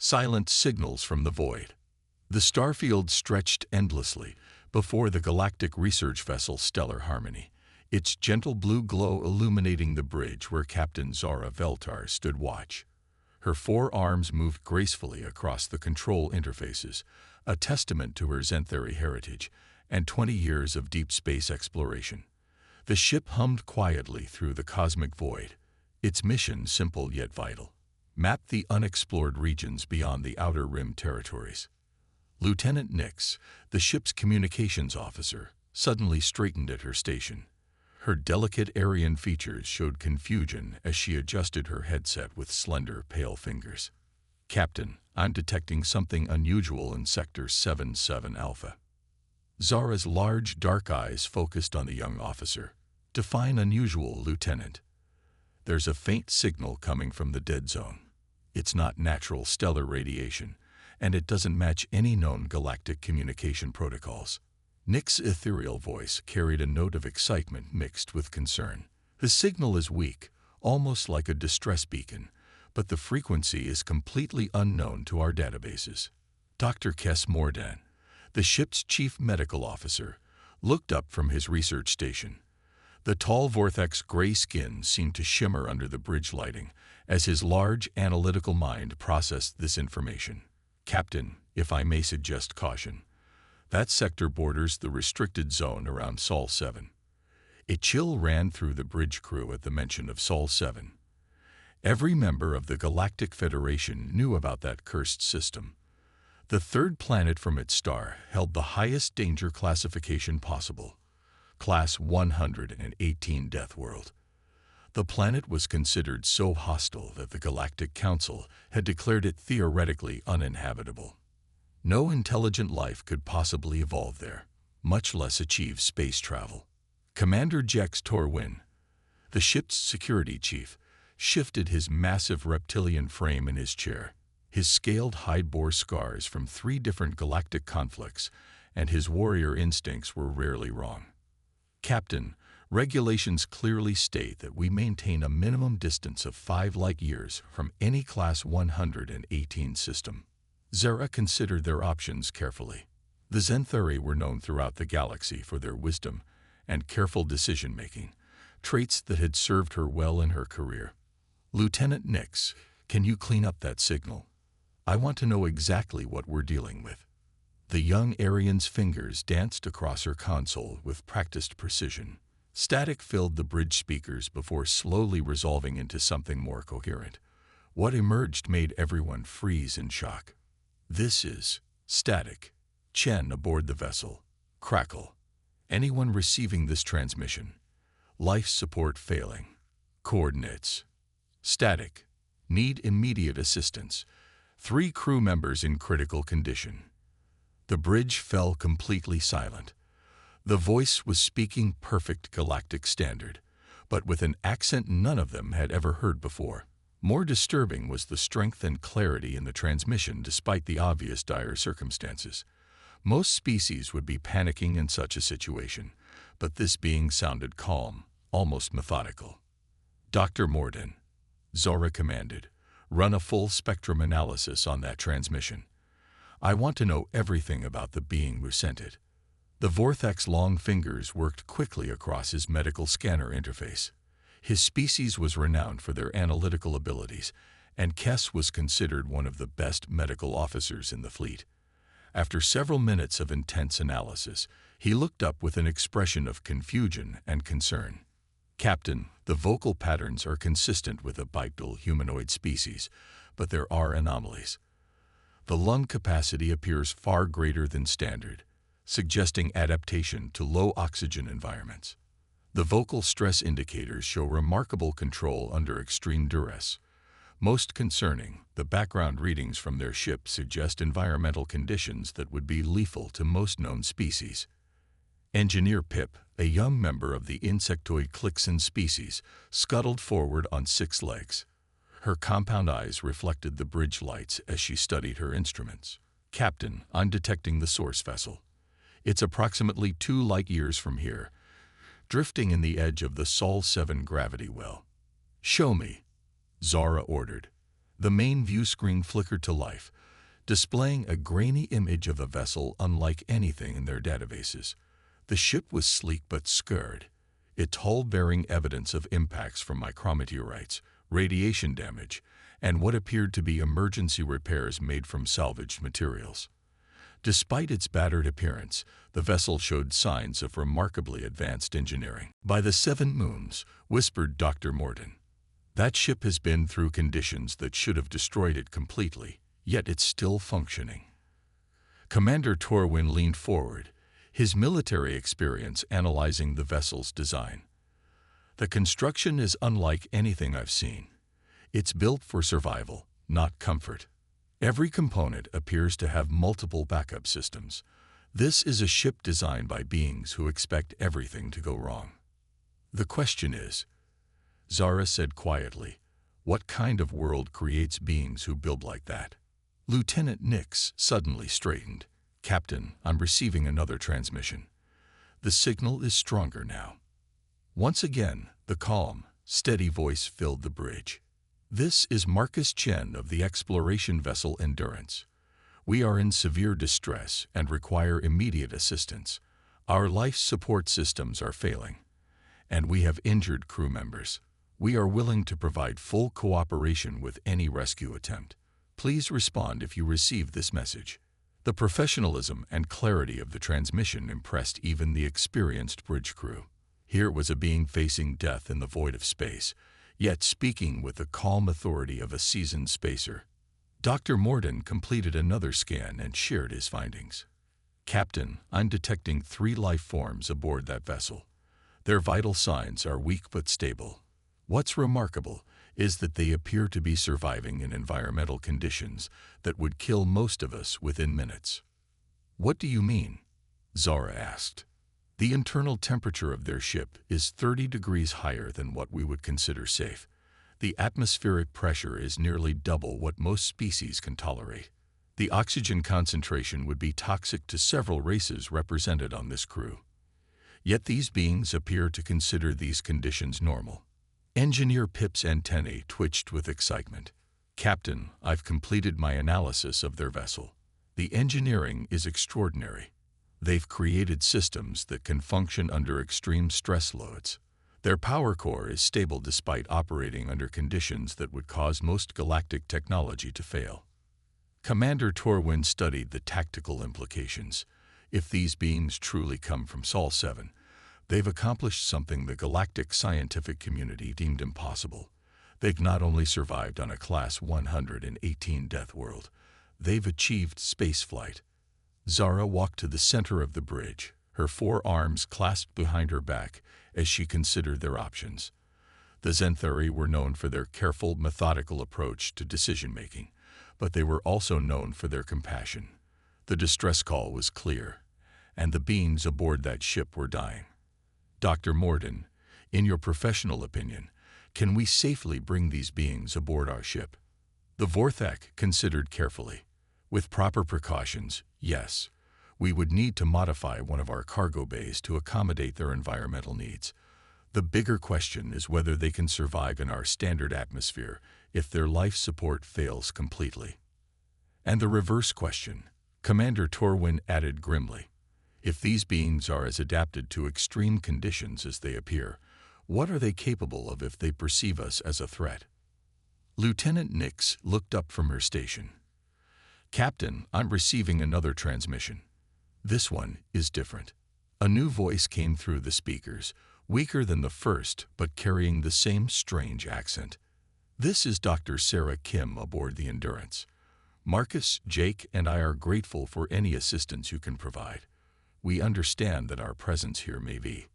Silent signals from the void. The starfield stretched endlessly before the galactic research vessel Stellar Harmony, its gentle blue glow illuminating the bridge where Captain Zara Veltar stood watch. Her 4 arms moved gracefully across the control interfaces, a testament to her Xanthari heritage and 20 years of deep space exploration. The ship hummed quietly through the cosmic void, its mission simple yet vital: map the unexplored regions beyond the Outer Rim territories. Lieutenant Nix, the ship's communications officer, suddenly straightened at her station. Her delicate Aryan features showed confusion as she adjusted her headset with slender, pale fingers. "Captain, I'm detecting something unusual in Sector 77 Alpha." Zara's large, dark eyes focused on the young officer. "Define unusual, Lieutenant." "There's a faint signal coming from the dead zone. It's not natural stellar radiation, and it doesn't match any known galactic communication protocols." Nick's ethereal voice carried a note of excitement mixed with concern. "The signal is weak, almost like a distress beacon, but the frequency is completely unknown to our databases." Dr. Kes Mordan, the ship's chief medical officer, looked up from his research station. The tall Vorthex's gray skin seemed to shimmer under the bridge lighting as his large, analytical mind processed this information. "Captain, if I may suggest caution, that sector borders the restricted zone around Sol 7. A chill ran through the bridge crew at the mention of Sol 7. Every member of the Galactic Federation knew about that cursed system. The 3rd planet from its star held the highest danger classification possible, Class 118 Deathworld. The planet was considered so hostile that the Galactic Council had declared it theoretically uninhabitable. No intelligent life could possibly evolve there, much less achieve space travel. Commander Jex Torwin, the ship's security chief, shifted his massive reptilian frame in his chair. His scaled hide bore scars from 3 different galactic conflicts, and his warrior instincts were rarely wrong. "Captain, regulations clearly state that we maintain a minimum distance of 5 light years from any Class 118 system." Zara considered their options carefully. The Xanthari were known throughout the galaxy for their wisdom and careful decision-making, traits that had served her well in her career. "Lieutenant Nix, can you clean up that signal? I want to know exactly what we're dealing with." The young Aryan's fingers danced across her console with practiced precision. Static filled the bridge speakers before slowly resolving into something more coherent. What emerged made everyone freeze in shock. "This is static. Chen aboard the vessel. Crackle. Anyone receiving this transmission. Life support failing. Coordinates. Static. Need immediate assistance. 3 crew members in critical condition." The bridge fell completely silent. The voice was speaking perfect galactic standard, but with an accent none of them had ever heard before. More disturbing was the strength and clarity in the transmission despite the obvious dire circumstances. Most species would be panicking in such a situation, but this being sounded calm, almost methodical. "Dr. Morden," Zora commanded, "run a full spectrum analysis on that transmission. I want to know everything about the being who sent it." The Vorthex's long fingers worked quickly across his medical scanner interface. His species was renowned for their analytical abilities, and Kes was considered one of the best medical officers in the fleet. After several minutes of intense analysis, he looked up with an expression of confusion and concern. "Captain, the vocal patterns are consistent with a bipedal humanoid species, but there are anomalies. The lung capacity appears far greater than standard, suggesting adaptation to low oxygen environments. The vocal stress indicators show remarkable control under extreme duress. Most concerning, the background readings from their ship suggest environmental conditions that would be lethal to most known species." Engineer Pip, a young member of the insectoid Clixon species, scuttled forward on 6 legs. Her compound eyes reflected the bridge lights as she studied her instruments. "Captain, I'm detecting the source vessel. It's approximately 2 light years from here, drifting in the edge of the Sol 7 gravity well." "Show me," Zara ordered. The main view screen flickered to life, displaying a grainy image of a vessel unlike anything in their databases. The ship was sleek but scarred, its hull bearing evidence of impacts from micrometeorites, radiation damage, and what appeared to be emergency repairs made from salvaged materials. Despite its battered appearance, the vessel showed signs of remarkably advanced engineering. "By the seven moons," whispered Dr. Morden. "That ship has been through conditions that should have destroyed it completely, yet it's still functioning." Commander Torwin leaned forward, his military experience analyzing the vessel's design. "The construction is unlike anything I've seen. It's built for survival, not comfort. Every component appears to have multiple backup systems. This is a ship designed by beings who expect everything to go wrong." "The question is," Zara said quietly, "what kind of world creates beings who build like that?" Lieutenant Nix suddenly straightened. "Captain, I'm receiving another transmission. The signal is stronger now." Once again, the calm, steady voice filled the bridge. "This is Marcus Chen of the exploration vessel Endurance. We are in severe distress and require immediate assistance. Our life support systems are failing, and we have injured crew members. We are willing to provide full cooperation with any rescue attempt. Please respond if you receive this message." The professionalism and clarity of the transmission impressed even the experienced bridge crew. Here was a being facing death in the void of space, yet speaking with the calm authority of a seasoned spacer. Dr. Morden completed another scan and shared his findings. "Captain, I'm detecting 3 life forms aboard that vessel. Their vital signs are weak but stable. What's remarkable is that they appear to be surviving in environmental conditions that would kill most of us within minutes." "What do you mean?" Zara asked. "The internal temperature of their ship is 30 degrees higher than what we would consider safe. The atmospheric pressure is nearly double what most species can tolerate. The oxygen concentration would be toxic to several races represented on this crew. Yet these beings appear to consider these conditions normal." Engineer Pip's antennae twitched with excitement. "Captain, I've completed my analysis of their vessel. The engineering is extraordinary. They've created systems that can function under extreme stress loads. Their power core is stable despite operating under conditions that would cause most galactic technology to fail." Commander Torwin studied the tactical implications. If these beings truly come from Sol 7, they've accomplished something the galactic scientific community deemed impossible. They've not only survived on a Class 118 Deathworld, they've achieved spaceflight. Zara walked to the center of the bridge, her 4 arms clasped behind her back as she considered their options. The Zenthari were known for their careful, methodical approach to decision-making, but they were also known for their compassion. The distress call was clear, and the beings aboard that ship were dying. "Dr. Morden, in your professional opinion, can we safely bring these beings aboard our ship?" The Vorthak considered carefully. "With proper precautions, yes. We would need to modify one of our cargo bays to accommodate their environmental needs. The bigger question is whether they can survive in our standard atmosphere if their life support fails completely." "And the reverse question," Commander Torwin added grimly. "If these beings are as adapted to extreme conditions as they appear, what are they capable of if they perceive us as a threat?" Lieutenant Nix looked up from her station. "Captain, I'm receiving another transmission. This one is different." A new voice came through the speakers, weaker than the first but carrying the same strange accent. "This is Dr. Sarah Kim aboard the Endurance. Marcus, Jake, and I are grateful for any assistance you can provide. We understand that our presence here may be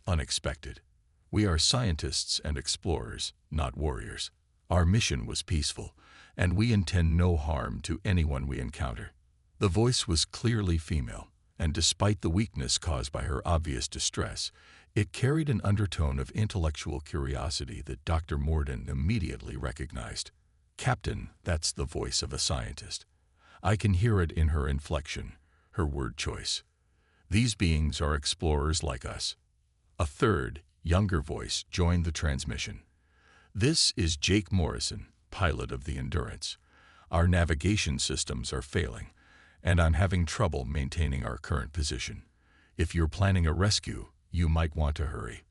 unexpected. We are scientists and explorers, not warriors. Our mission was peaceful, and we intend no harm to anyone we encounter." The voice was clearly female, and despite the weakness caused by her obvious distress, it carried an undertone of intellectual curiosity that Dr. Morden immediately recognized. "Captain, that's the voice of a scientist. I can hear it in her inflection, her word choice. These beings are explorers like us." A third, younger voice joined the transmission. "This is Jake Morrison, pilot of the Endurance. "Our navigation systems are failing, and I'm having trouble maintaining our current position. If you're planning a rescue, you might want to hurry.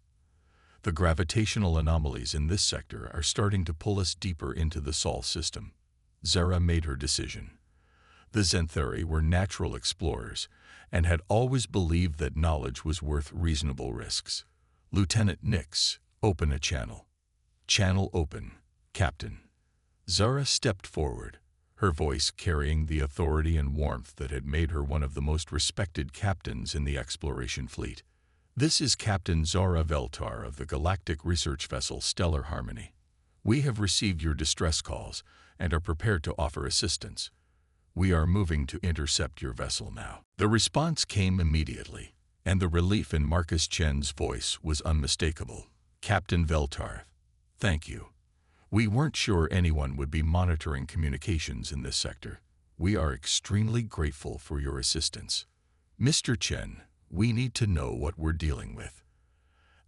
The gravitational anomalies in this sector are starting to pull us deeper into the Sol system." Zara made her decision. The Zenthari were natural explorers and had always believed that knowledge was worth reasonable risks. "Lieutenant Nix, open a channel." "Channel open, Captain." Zara stepped forward, her voice carrying the authority and warmth that had made her one of the most respected captains in the exploration fleet. "This is Captain Zara Veltar of the Galactic research vessel Stellar Harmony. We have received your distress calls and are prepared to offer assistance. We are moving to intercept your vessel now." The response came immediately, and the relief in Marcus Chen's voice was unmistakable. "Captain Veltar, thank you. We weren't sure anyone would be monitoring communications in this sector. We are extremely grateful for your assistance. Mr. Chen, we need to know what we're dealing with.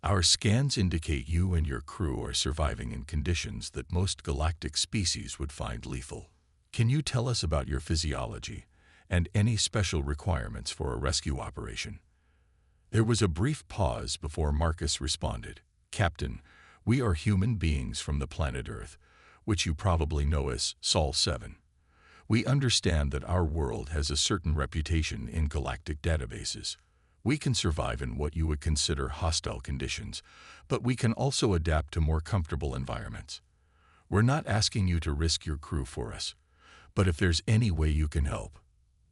Our scans indicate you and your crew are surviving in conditions that most galactic species would find lethal. Can you tell us about your physiology and any special requirements for a rescue operation?" There was a brief pause before Marcus responded. "Captain, we are human beings from the planet Earth, which you probably know as Sol 7. We understand that our world has a certain reputation in galactic databases. We can survive in what you would consider hostile conditions, but we can also adapt to more comfortable environments. We're not asking you to risk your crew for us, but if there's any way you can help."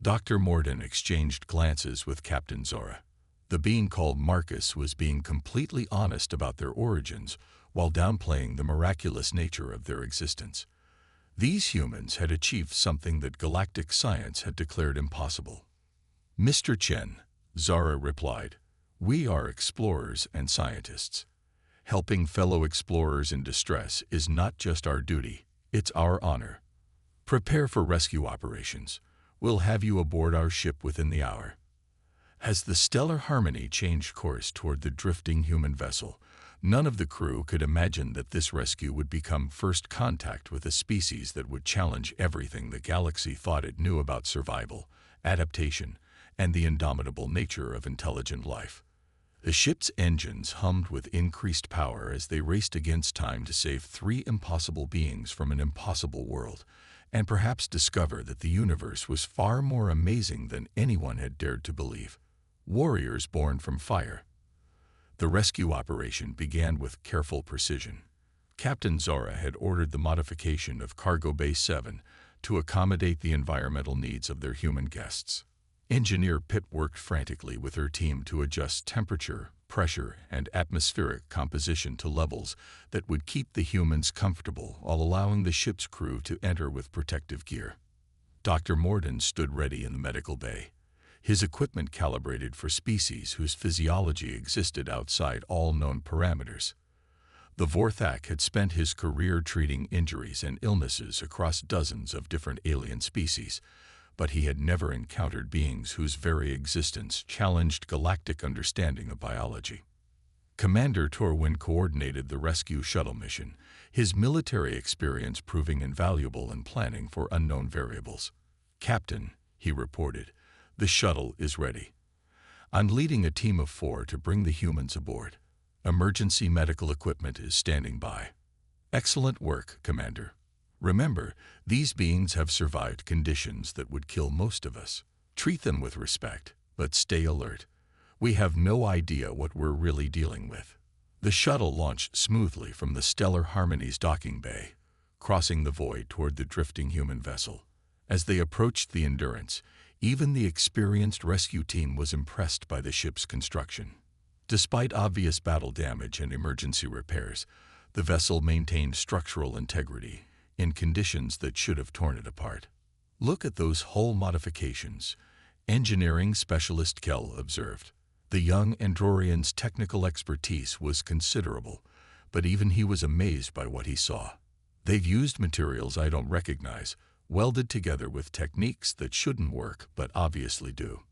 Dr. Morden exchanged glances with Captain Zora. The being called Marcus was being completely honest about their origins while downplaying the miraculous nature of their existence. These humans had achieved something that galactic science had declared impossible. "Mr. Chen," Zara replied, "we are explorers and scientists. Helping fellow explorers in distress is not just our duty, it's our honor. Prepare for rescue operations. We'll have you aboard our ship within the hour." As the Stellar Harmony changed course toward the drifting human vessel, none of the crew could imagine that this rescue would become first contact with a species that would challenge everything the galaxy thought it knew about survival, adaptation, and the indomitable nature of intelligent life. The ship's engines hummed with increased power as they raced against time to save 3 impossible beings from an impossible world, and perhaps discover that the universe was far more amazing than anyone had dared to believe. Warriors born from fire. The rescue operation began with careful precision. Captain Zora had ordered the modification of Cargo Bay 7 to accommodate the environmental needs of their human guests. Engineer Pitt worked frantically with her team to adjust temperature, pressure, and atmospheric composition to levels that would keep the humans comfortable while allowing the ship's crew to enter with protective gear. Dr. Morden stood ready in the medical bay, his equipment calibrated for species whose physiology existed outside all known parameters. The Vorthak had spent his career treating injuries and illnesses across dozens of different alien species, but he had never encountered beings whose very existence challenged galactic understanding of biology. Commander Torwin coordinated the rescue shuttle mission, his military experience proving invaluable in planning for unknown variables. "Captain," he reported, "the shuttle is ready. I'm leading a team of 4 to bring the humans aboard. Emergency medical equipment is standing by." "Excellent work, Commander. Remember, these beings have survived conditions that would kill most of us. Treat them with respect, but stay alert. We have no idea what we're really dealing with." The shuttle launched smoothly from the Stellar Harmony's docking bay, crossing the void toward the drifting human vessel. As they approached the Endurance, even the experienced rescue team was impressed by the ship's construction. Despite obvious battle damage and emergency repairs, the vessel maintained structural integrity in conditions that should have torn it apart. "Look at those hull modifications," engineering specialist Kell observed. The young Androrian's technical expertise was considerable, but even he was amazed by what he saw. "They've used materials I don't recognize, welded together with techniques that shouldn't work but obviously do."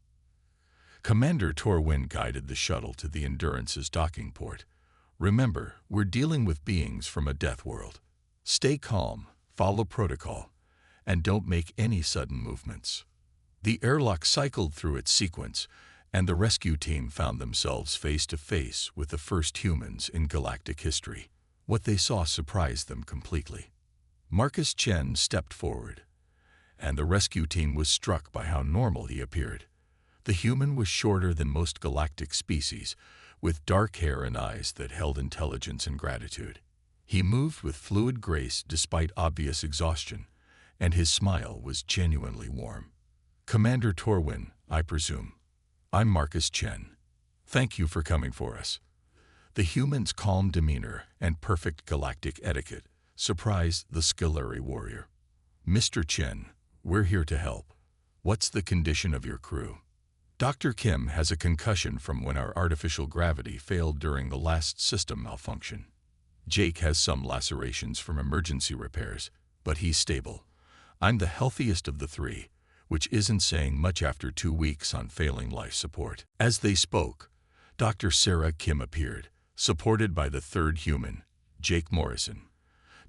Commander Torwin guided the shuttle to the Endurance's docking port. "Remember, we're dealing with beings from a Deathworld. Stay calm, follow protocol, and don't make any sudden movements. The airlock cycled through its sequence, and the rescue team found themselves face to face with the first humans in galactic history. What they saw surprised them completely. Marcus Chen stepped forward, and the rescue team was struck by how normal he appeared. The human was shorter than most galactic species, with dark hair and eyes that held intelligence and gratitude. He moved with fluid grace despite obvious exhaustion, and his smile was genuinely warm. "Commander Torwin, I presume. I'm Marcus Chen. Thank you for coming for us." The human's calm demeanor and perfect galactic etiquette surprised the Skellari warrior. "Mr. Chen, we're here to help. What's the condition of your crew?" "Dr. Kim has a concussion from when our artificial gravity failed during the last system malfunction. Jake has some lacerations from emergency repairs, but he's stable. I'm the healthiest of the three, which isn't saying much after 2 weeks on failing life support." As they spoke, Dr. Sarah Kim appeared, supported by the third human, Jake Morrison.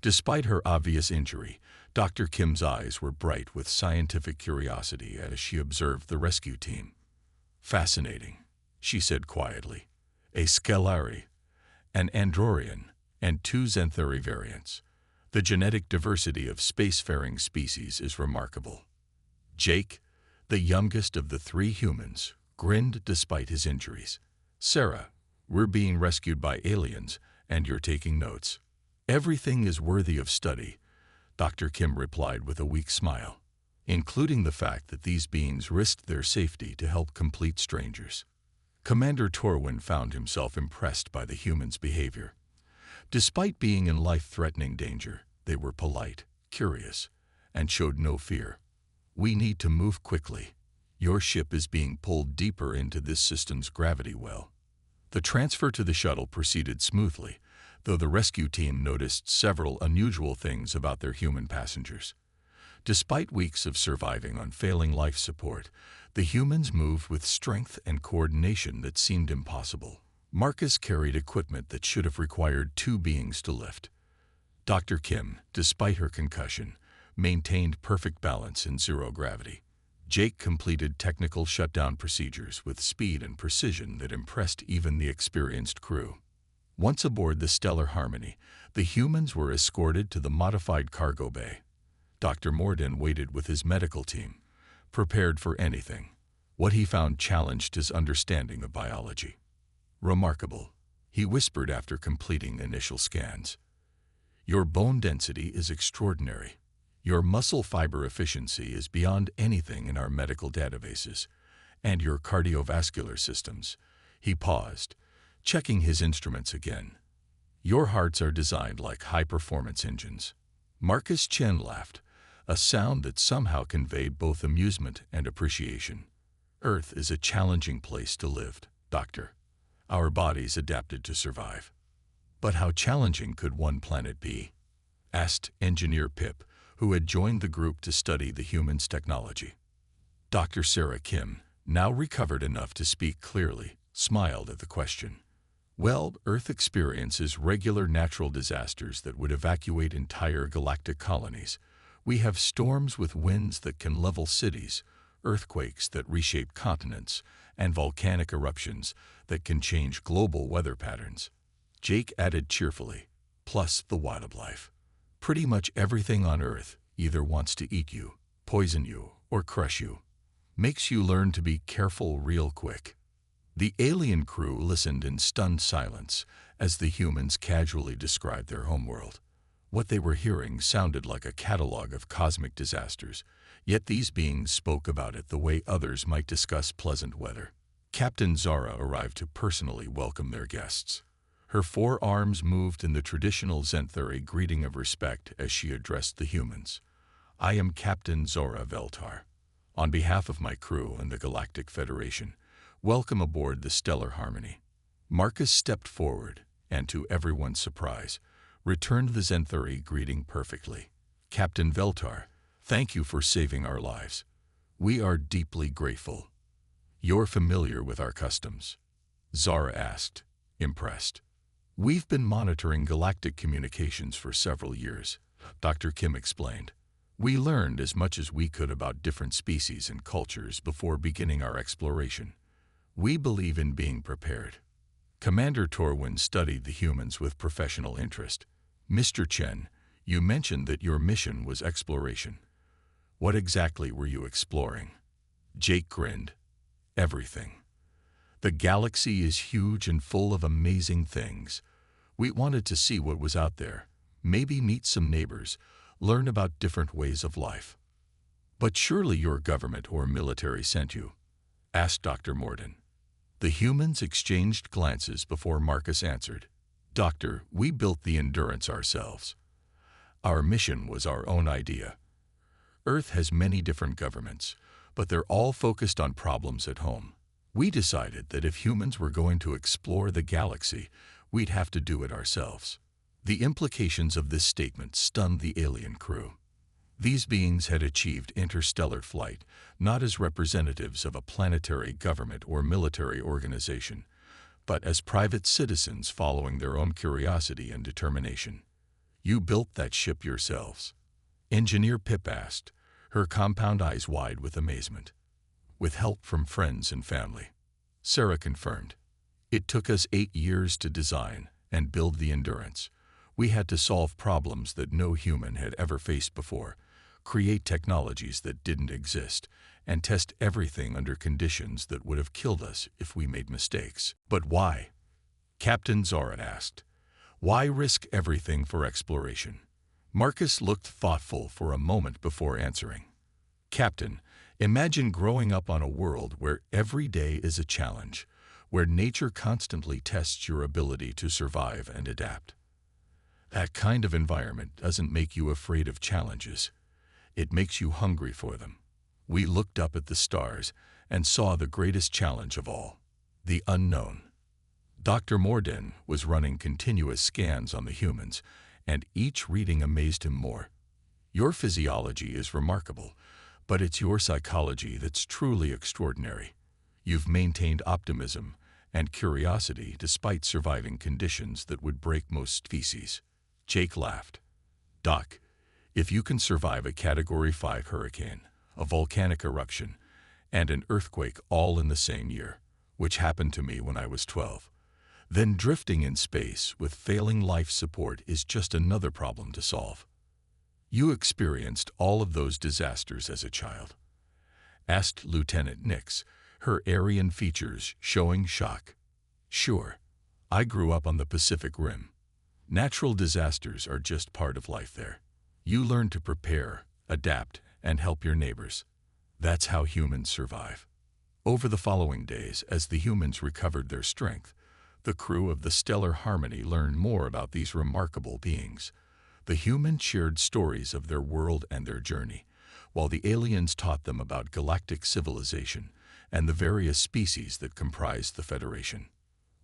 Despite her obvious injury, Dr. Kim's eyes were bright with scientific curiosity as she observed the rescue team. "Fascinating," she said quietly. "A Skellari, an Androrian, and 2 Xanthari variants. The genetic diversity of spacefaring species is remarkable." Jake, the youngest of the 3 humans, grinned despite his injuries. "Sarah, we're being rescued by aliens, and you're taking notes." "Everything is worthy of study," Dr. Kim replied with a weak smile, "including the fact that these beings risked their safety to help complete strangers." Commander Torwin found himself impressed by the humans' behavior. Despite being in life-threatening danger, they were polite, curious, and showed no fear. "We need to move quickly. Your ship is being pulled deeper into this system's gravity well." The transfer to the shuttle proceeded smoothly, though the rescue team noticed several unusual things about their human passengers. Despite weeks of surviving on failing life support, the humans moved with strength and coordination that seemed impossible. Marcus carried equipment that should have required 2 beings to lift. Dr. Kim, despite her concussion, maintained perfect balance in zero gravity. Jake completed technical shutdown procedures with speed and precision that impressed even the experienced crew. Once aboard the Stellar Harmony, the humans were escorted to the modified cargo bay. Dr. Morden waited with his medical team, prepared for anything. What he found challenged his understanding of biology. "Remarkable," he whispered after completing initial scans. "Your bone density is extraordinary. Your muscle fiber efficiency is beyond anything in our medical databases, and your cardiovascular systems." He paused, checking his instruments again. "Your hearts are designed like high-performance engines." Marcus Chen laughed, a sound that somehow conveyed both amusement and appreciation. "Earth is a challenging place to live, Doctor. Our bodies adapted to survive." "But how challenging could one planet be?" asked Engineer Pip, who had joined the group to study the humans' technology. Dr. Sarah Kim, now recovered enough to speak clearly, smiled at the question. "Well, Earth experiences regular natural disasters that would evacuate entire galactic colonies. We have storms with winds that can level cities, earthquakes that reshape continents, and volcanic eruptions that can change global weather patterns." Jake added cheerfully, "Plus the wildlife. Pretty much everything on Earth either wants to eat you, poison you, or crush you. Makes you learn to be careful real quick." The alien crew listened in stunned silence as the humans casually described their homeworld. What they were hearing sounded like a catalog of cosmic disasters, yet these beings spoke about it the way others might discuss pleasant weather. Captain Zara arrived to personally welcome their guests. Her 4 arms moved in the traditional Xanthari greeting of respect as she addressed the humans. "I am Captain Zora Veltar. On behalf of my crew and the Galactic Federation, welcome aboard the Stellar Harmony." Marcus stepped forward, and to everyone's surprise, returned the Xanthari greeting perfectly. "Captain Veltar, thank you for saving our lives. We are deeply grateful." "You're familiar with our customs?" Zara asked, impressed. "We've been monitoring galactic communications for several years. Dr. Kim explained. We learned as much as we could about different species and cultures before beginning our exploration. We believe in being prepared. Commander Torwin studied the humans with professional interest. Mr. Chen, you mentioned that your mission was exploration. What exactly were you exploring? Jake grinned. Everything. The galaxy is huge and full of amazing things. We wanted to see what was out there, maybe meet some neighbors, learn about different ways of life. But surely your government or military sent you? Asked Dr. Morden. The humans exchanged glances before Marcus answered. Doctor, we built the Endurance ourselves. Our mission was our own idea. Earth has many different governments, but they're all focused on problems at home. We decided that if humans were going to explore the galaxy, we'd have to do it ourselves. The implications of this statement stunned the alien crew. These beings had achieved interstellar flight, not as representatives of a planetary government or military organization, but as private citizens following their own curiosity and determination. You built that ship yourselves? Engineer Pip asked, her compound eyes wide with amazement. With help from friends and family. Sarah confirmed. It took us 8 years to design and build the Endurance. We had to solve problems that no human had ever faced before, create technologies that didn't exist, and test everything under conditions that would have killed us if we made mistakes. But why? Captain Zara asked. Why risk everything for exploration? Marcus looked thoughtful for a moment before answering. Captain, imagine growing up on a world where every day is a challenge, where nature constantly tests your ability to survive and adapt. That kind of environment doesn't make you afraid of challenges. It makes you hungry for them. We looked up at the stars and saw the greatest challenge of all, the unknown. Dr. Morden was running continuous scans on the humans, and each reading amazed him more. Your physiology is remarkable, but it's your psychology that's truly extraordinary. You've maintained optimism and curiosity despite surviving conditions that would break most species. Jake laughed. Doc, if you can survive a Category 5 hurricane, a volcanic eruption, and an earthquake all in the same year, which happened to me when I was 12, then drifting in space with failing life support is just another problem to solve. You experienced all of those disasters as a child? Asked Lieutenant Nix, her Aryan features showing shock. Sure. I grew up on the Pacific Rim. Natural disasters are just part of life there. You learn to prepare, adapt, and help your neighbors. That's how humans survive. Over the following days, as the humans recovered their strength, the crew of the Stellar Harmony learned more about these remarkable beings. The humans shared stories of their world and their journey, while the aliens taught them about galactic civilization and the various species that comprised the Federation.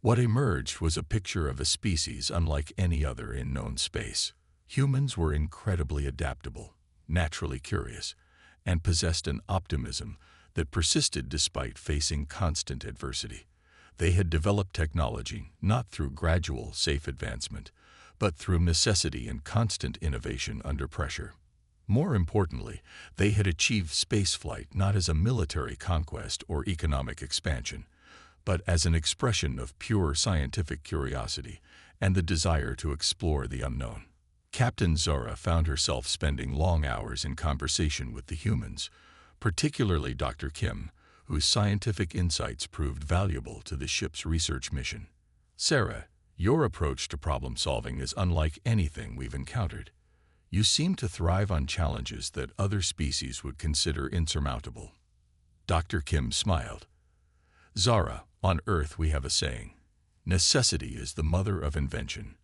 What emerged was a picture of a species unlike any other in known space. Humans were incredibly adaptable, naturally curious, and possessed an optimism that persisted despite facing constant adversity. They had developed technology not through gradual, safe advancement, but through necessity and constant innovation under pressure. More importantly, they had achieved spaceflight not as a military conquest or economic expansion, but as an expression of pure scientific curiosity and the desire to explore the unknown. Captain Zara found herself spending long hours in conversation with the humans, particularly Dr. Kim, whose scientific insights proved valuable to the ship's research mission. Sarah, your approach to problem-solving is unlike anything we've encountered. You seem to thrive on challenges that other species would consider insurmountable. Dr. Kim smiled. Zara, on Earth we have a saying, necessity is the mother of invention.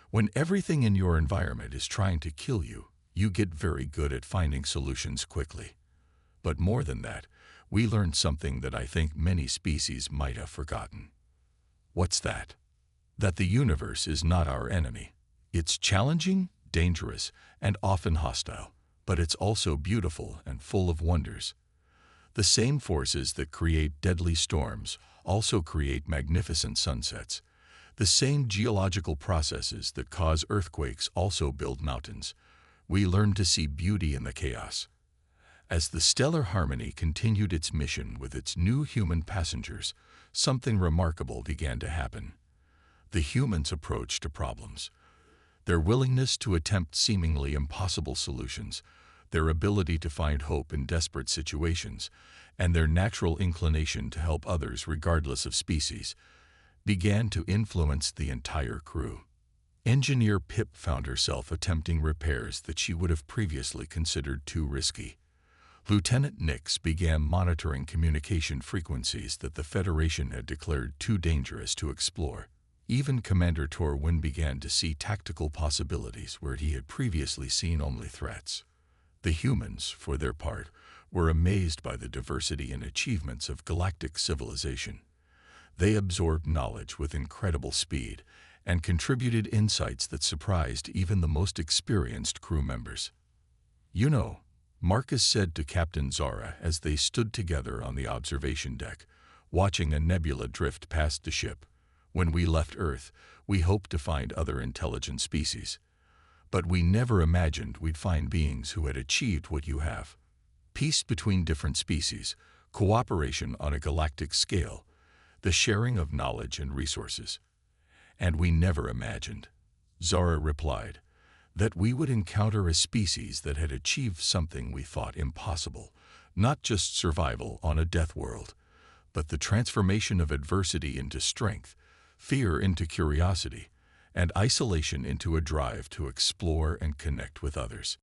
When everything in your environment is trying to kill you, you get very good at finding solutions quickly. But more than that, we learned something that I think many species might have forgotten. What's that? That the universe is not our enemy. It's challenging, dangerous, and often hostile, but it's also beautiful and full of wonders. The same forces that create deadly storms also create magnificent sunsets. The same geological processes that cause earthquakes also build mountains, We learned to see beauty in the chaos. As the Stellar Harmony continued its mission with its new human passengers, something remarkable began to happen. The humans' approach to problems, their willingness to attempt seemingly impossible solutions, their ability to find hope in desperate situations, and their natural inclination to help others regardless of species, began to influence the entire crew. Engineer Pip found herself attempting repairs that she would have previously considered too risky. Lieutenant Nix began monitoring communication frequencies that the Federation had declared too dangerous to explore. Even Commander Torwin began to see tactical possibilities where he had previously seen only threats. The humans, for their part, were amazed by the diversity and achievements of galactic civilization. They absorbed knowledge with incredible speed and contributed insights that surprised even the most experienced crew members. "You know," Marcus said to Captain Zara as they stood together on the observation deck, watching a nebula drift past the ship, "when we left Earth, we hoped to find other intelligent species. But we never imagined we'd find beings who had achieved what you have. Peace between different species, cooperation on a galactic scale, the sharing of knowledge and resources. And we never imagined," Zara replied, "that we would encounter a species that had achieved something we thought impossible, not just survival on a death world, but the transformation of adversity into strength, fear into curiosity, and isolation into a drive to explore and connect with others."